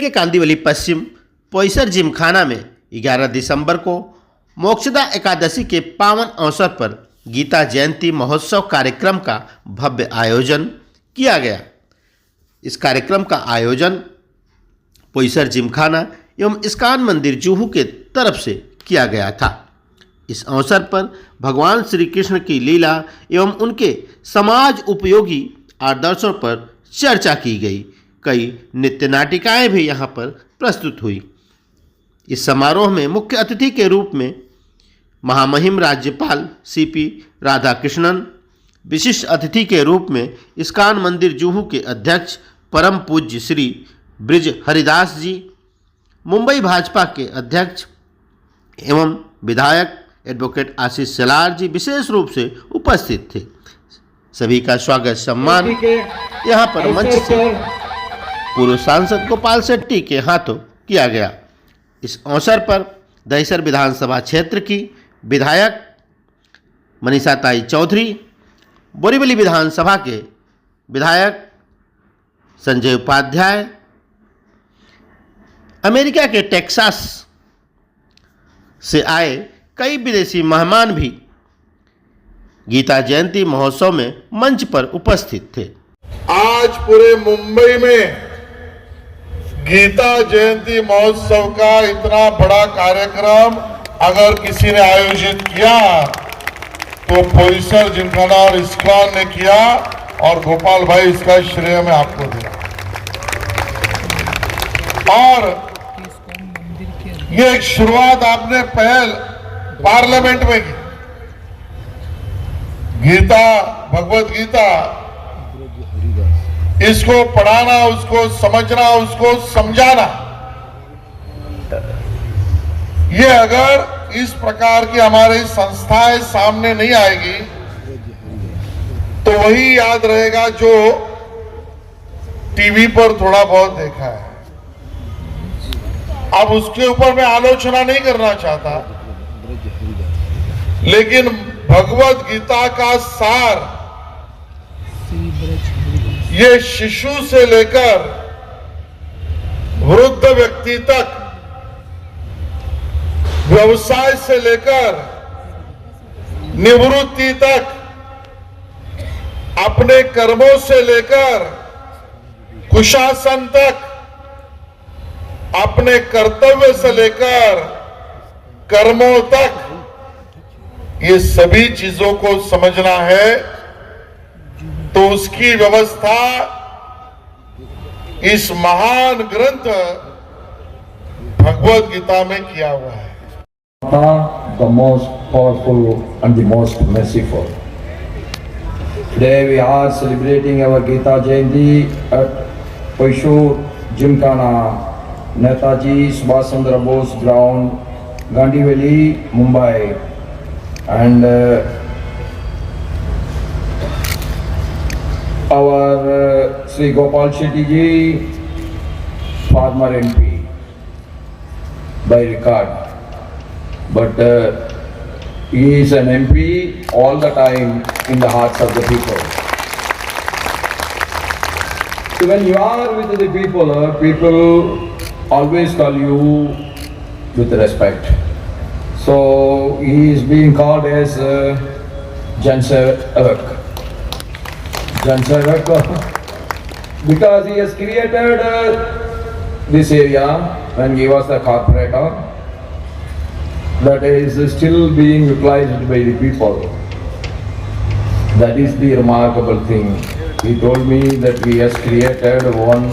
के कांदिवली पश्चिम पोईसर जिमखाना में 11 दिसंबर को मोक्षदा एकादशी के पावन अवसर पर गीता जयंती महोत्सव कार्यक्रम का भव्य आयोजन किया गया। इस कार्यक्रम का आयोजन पोईसर जिमखाना एवं इस्कॉन मंदिर जुहू के तरफ से किया गया था। इस अवसर पर भगवान श्री कृष्ण की लीला एवं उनके समाज उपयोगी आदर्शों पर चर्चा की गई। कई नृत्य नाटिकाएँ भी यहाँ पर प्रस्तुत हुई। इस समारोह में मुख्य अतिथि के रूप में महामहिम राज्यपाल सीपी राधाकृष्णन, विशिष्ट अतिथि के रूप में इस्कॉन मंदिर जुहू के अध्यक्ष परम पूज्य श्री ब्रिज हरिदास जी, मुंबई भाजपा के अध्यक्ष एवं विधायक एडवोकेट आशीष सलार जी विशेष रूप से उपस्थित थे। सभी का स्वागत सम्मान यहाँ पर मंच से पूर्व सांसद गोपाल शेट्टी के हाथों किया गया। इस अवसर पर दहिसर विधानसभा क्षेत्र की विधायक मनीषा ताई चौधरी, बोरीवली विधानसभा के विधायक संजय उपाध्याय, अमेरिका के टेक्सास से आए कई विदेशी मेहमान भी गीता जयंती महोत्सव में मंच पर उपस्थित थे। आज पूरे मुंबई में गीता जयंती महोत्सव का इतना बड़ा कार्यक्रम अगर किसी ने आयोजित किया तो पोईसर जिमखाना और इस्कॉन ने किया, और गोपाल भाई इसका श्रेय मैं आपको दे रहा हूं। और ये एक शुरुआत आपने पहल पार्लियामेंट में की। गीता, भगवत गीता, इसको पढ़ाना, उसको समझना, उसको समझाना, ये अगर इस प्रकार की हमारी संस्थाएं सामने नहीं आएगी तो वही याद रहेगा जो टीवी पर थोड़ा बहुत देखा है। अब उसके ऊपर मैं आलोचना नहीं करना चाहता, लेकिन भगवत गीता का सार ये शिशु से लेकर वृद्ध व्यक्ति तक, व्यवसाय से लेकर निवृत्ति तक, अपने कर्मों से लेकर कुशासन तक, अपने कर्तव्य से लेकर कर्मों तक, ये सभी चीजों को समझना है तो उसकी व्यवस्था इस महान ग्रंथ भगवत गीता में किया हुआ है। The most powerful and the most merciful. Today we are celebrating our Gita Jayanti at Poysur Gymkhana, Netaji Subhash Chandra Bose ground, Gandhiwali, Mumbai, and our Sri Gopal Shetty ji, former MP by record, but he is an MP all the time in the hearts of the people. So when you are with the people, people always call you with respect. So he is being called as Jansevak. Jansevak because he has created this area when he was the corporator, that is still being utilized by the people. That is the remarkable thing. He told me that he has created one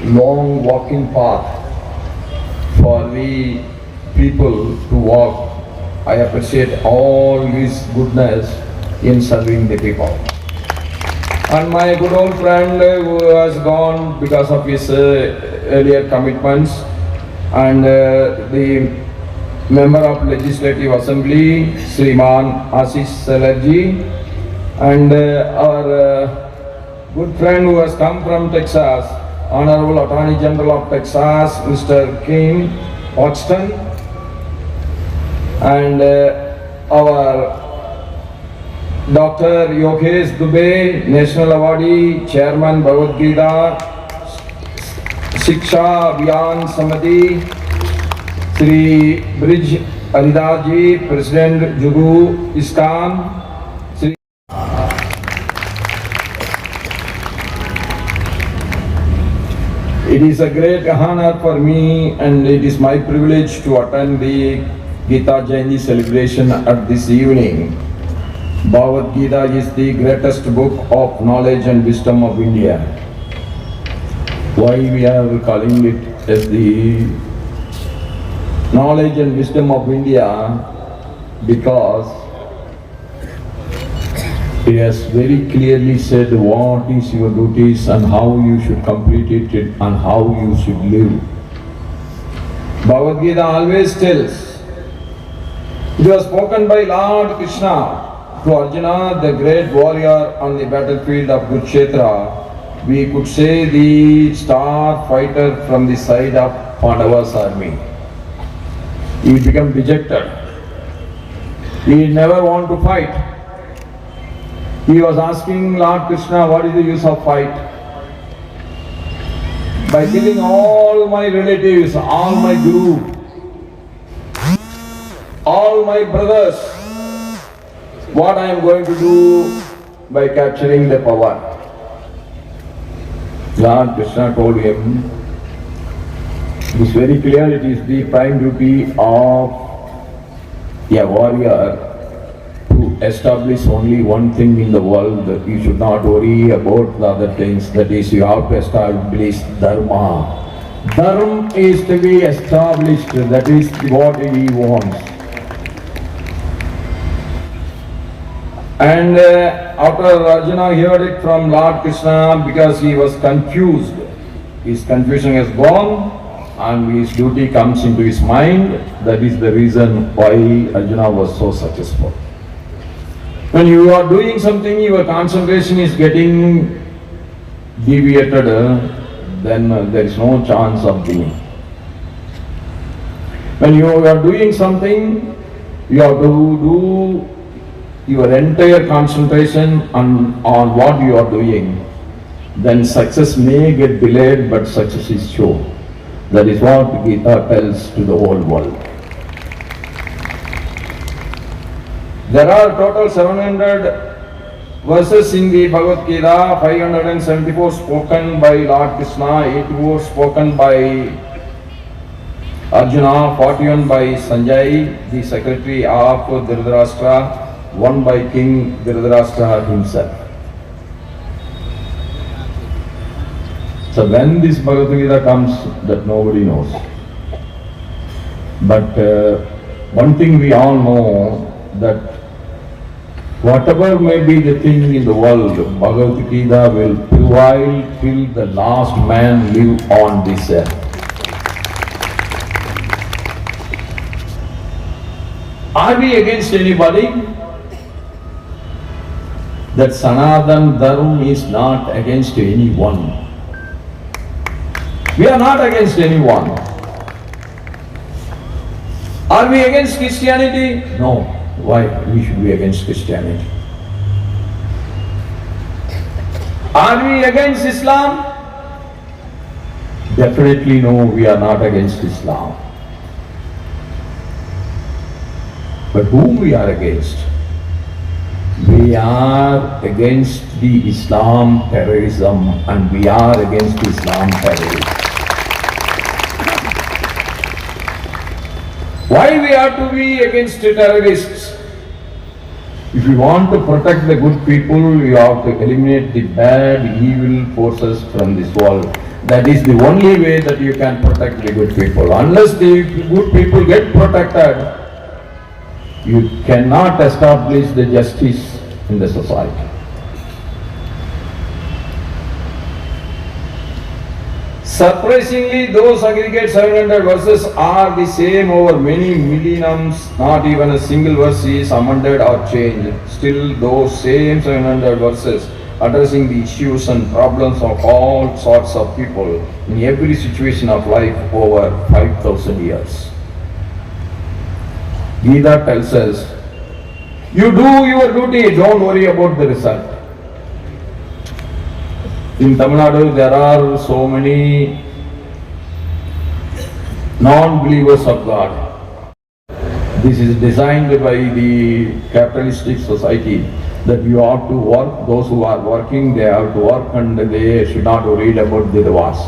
long walking path for the people to walk. I appreciate all his goodness in serving the people. And my good old friend who has gone because of his earlier commitments, and the Member of Legislative Assembly, Sriman Ashish Salarji, and our good friend who has come from Texas, Honorable Attorney General of Texas, Mr. Kim Paxton, and our Dr. Yogesh Dubey, National Awardee, Chairman Bhagavad Gita Shiksha Abhiyan Samiti Shri Brij Haridas ji, president जुगू ISKCON, Shri It is a great honor for me and it is my privilege to attend the Gita Jayanti celebration at this evening. Bhagavad Gita is the greatest book of knowledge and wisdom of India. Why we are calling it as the knowledge and wisdom of India? Because it has very clearly said what is your duties and how you should complete it and how you should live. Bhagavad Gita always tells. It was spoken by Lord Krishna to Arjuna, the great warrior on the battlefield of Kurukshetra. We could say the star fighter from the side of Pandava's army. He became dejected. He never wanted to fight. He was asking Lord Krishna, what is the use of fight? By killing all my relatives, all my guru, all my brothers, what I am going to do by capturing the power? Lord Krishna told him, it is very clear, it is the prime duty of a warrior to establish only one thing in the world. You should not worry about the other things. That is, you have to establish dharma. Dharma is to be established. That is what he wants. And after Arjuna heard it from Lord Krishna, because he was confused, his confusion has gone and his duty comes into his mind. That is the reason why Arjuna was so successful. When you are doing something, your concentration is getting deviated, then there is no chance of doing. When you are doing something, you have to do your entire concentration on what you are doing. Then success may get delayed, but success is sure. That is what Gita tells to the whole world. There are total 700 verses in the Bhagavad Gita, 574 spoken by Lord Krishna, 84 spoken by Arjuna, 41 by Sanjay, the secretary of Dhritarashtra, 1 by King Dhritarashtra himself. So when this Bhagavad Gita comes, that nobody knows. But one thing we all know, that whatever may be the thing in the world, Bhagavad Gita will prevail till the last man live on this earth. Are we against anybody? That Sanatana Dharma is not against anyone. We are not against anyone. Are we against Christianity? No. Why we should be against Christianity? Are we against Islam? Definitely no, we are not against Islam. But whom we are against? We are against the Islam terrorism, and we are against Islam terrorism. Why we have to be against terrorists? If you want to protect the good people, you have to eliminate the bad, evil forces from this world. That is the only way that you can protect the good people. Unless the good people get protected, you cannot establish the justice in the society. Surprisingly, those aggregate 700 verses are the same over many millenniums. Not even a single verse is amended or changed. Still, those same 700 verses addressing the issues and problems of all sorts of people in every situation of life over 5,000 years. Gita tells us, you do your duty, don't worry about the result. In Tamil Nadu, there are so many non-believers of God. This is designed by the capitalistic society that you have to work, those who are working, they have to work and they should not worry about the divorce.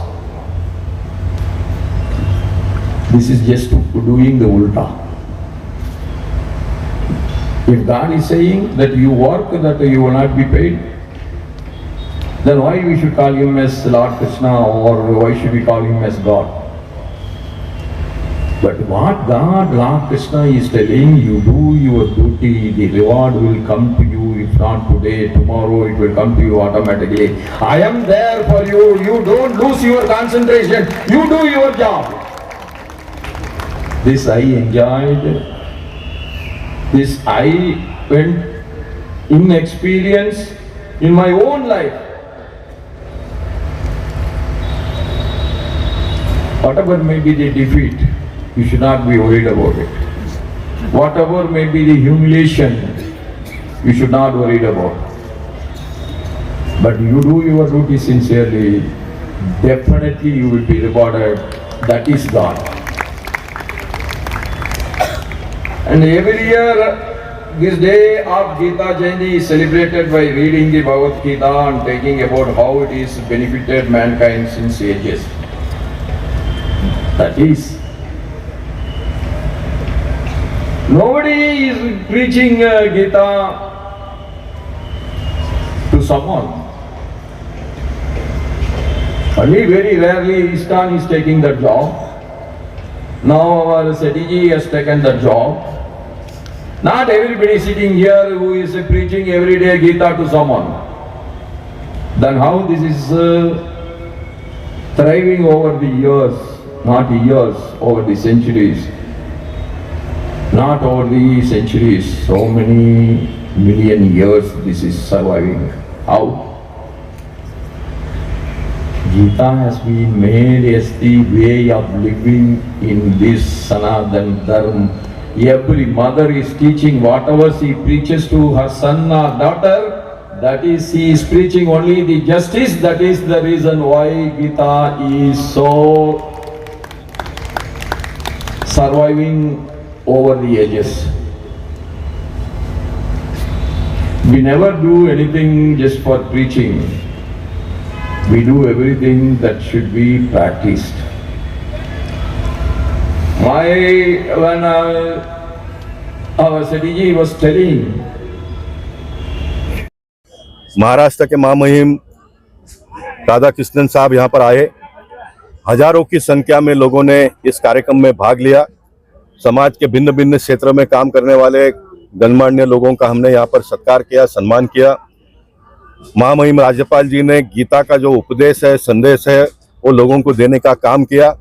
This is just doing the ulta. If God is saying that you work, that you will not be paid, then why we should call him as Lord Krishna, or why should we call him as God? But what God, Lord Krishna is telling, you do your duty, the reward will come to you, if not today, tomorrow it will come to you automatically. I am there for you, you don't lose your concentration, you do your job. This I enjoyed, this I went in experience in my own life. Whatever may be the defeat, you should not be worried about it. Whatever may be the humiliation, you should not worry about. But you do your duty sincerely, definitely you will be rewarded. That is God. And every year, this day of Gita Jayanti is celebrated by reading the Bhagavad Gita and taking about how it is benefited mankind since ages. That is, nobody is preaching Gita to someone. Only very rarely ISKCON is taking that job. Now our Setiji has taken that job. Not everybody sitting here who is preaching every day Gita to someone. Then how this is thriving over the years, not years, over the centuries. Not over the centuries, so many million years this is surviving. How? Gita has been made as the way of living in this Sanatana Dharma. Every mother is teaching whatever she preaches to her son or daughter, that is, she is preaching only the justice. That is the reason why Gita is so surviving over the ages. We never do anything just for preaching. We do everything that should be practiced. When our Setiji was telling, Maharashtra के महामहिम राधा कृष्णन साहब यहाँ पर आए, हजारों की संख्या में लोगों ने इस कार्यक्रम में भाग लिया। समाज के भिन्न भिन्न क्षेत्रों में काम करने वाले गणमान्य लोगों का हमने यहाँ पर सत्कार किया, सम्मान किया। महामहिम राज्यपाल जी ने गीता का जो उपदेश है, संदेश है, वो लोगों को देने का काम किया।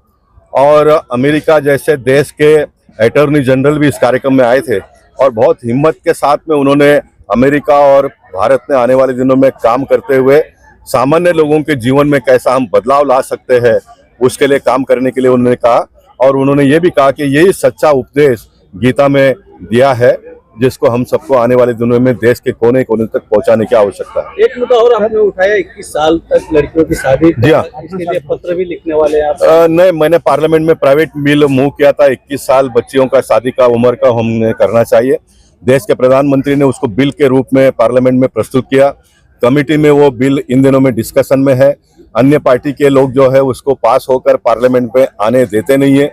और अमेरिका जैसे देश के अटॉर्नी जनरल भी इस कार्यक्रम में आए थे और बहुत हिम्मत के साथ में उन्होंने अमेरिका और भारत में आने वाले दिनों में काम करते हुए सामान्य लोगों के जीवन में कैसा हम बदलाव ला सकते हैं, उसके लिए काम करने के लिए उन्होंने कहा। और उन्होंने ये भी कहा कि यही सच्चा उपदेश गीता में दिया है, जिसको हम सबको आने वाले दिनों में देश के कोने कोने तक पहुंचाने की आवश्यकता है। एक मुद्दा और आपने उठाया, 21 साल तक लड़कियों की शादी, जी हाँ, इसके लिए पत्र भी लिखने वाले हैं आप? नहीं, मैंने पार्लियामेंट में प्राइवेट बिल मूव किया था। 21 साल बच्चियों का शादी का उम्र का हमने करना चाहिए। देश के प्रधानमंत्री ने उसको बिल के रूप में पार्लियामेंट में प्रस्तुत किया। कमेटी में वो बिल इन दिनों में डिस्कशन में है। अन्य पार्टी के लोग जो है उसको पास होकर पार्लियामेंट में आने देते नहीं है,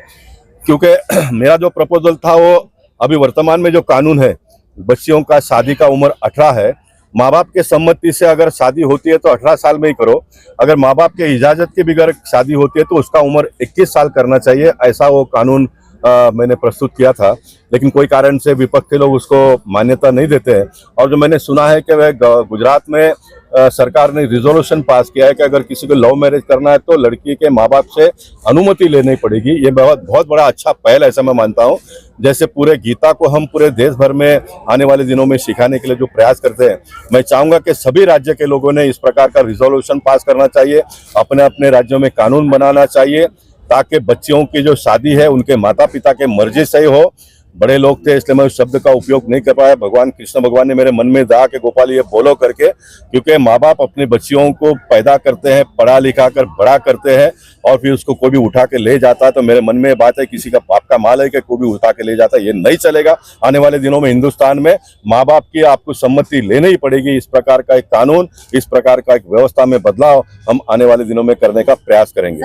क्योंकि मेरा जो प्रपोजल था वो अभी वर्तमान में जो कानून है, बच्चियों का शादी का उम्र 18 है। माँ बाप के सम्मति से अगर शादी होती है तो 18 साल में ही करो। अगर माँ बाप के इजाजत के बगैर शादी होती है तो उसका उम्र 21 साल करना चाहिए। ऐसा वो कानून मैंने प्रस्तुत किया था, लेकिन कोई कारण से विपक्ष के लोग उसको मान्यता नहीं देते हैं। और जो मैंने सुना है कि वह गुजरात में सरकार ने रिजोल्यूशन पास किया है कि अगर किसी को लव मैरिज करना है तो लड़की के माँ बाप से अनुमति लेनी पड़ेगी। ये बहुत बड़ा अच्छा पहल ऐसा मैं मानता हूँ। जैसे पूरे गीता को हम पूरे देश भर में आने वाले दिनों में सिखाने के लिए जो प्रयास करते हैं, मैं चाहूँगा कि सभी राज्य के लोगों ने इस प्रकार का रिजोल्यूशन पास करना चाहिए, अपने अपने राज्यों में कानून बनाना चाहिए, ताकि बच्चियों की जो शादी है उनके माता पिता के मर्जी से ही हो। बड़े लोग थे, इसलिए मैं उस शब्द का उपयोग नहीं कर पाया। भगवान कृष्ण भगवान ने मेरे मन में दहा कि गोपाल ये बोलो करके, क्योंकि माँ बाप अपने बच्चियों को पैदा करते हैं, पढ़ा लिखा कर बड़ा करते हैं और फिर उसको कोई भी उठा के ले जाता है। तो मेरे मन में बात है, किसी का बाप का माल है कि कोई भी उठा के ले जाता है, ये नहीं चलेगा। आने वाले दिनों में हिंदुस्तान में माँ बाप की आपको सम्मति लेनी ही पड़ेगी। इस प्रकार का एक कानून, इस प्रकार का एक व्यवस्था में बदलाव हम आने वाले दिनों में करने का प्रयास करेंगे।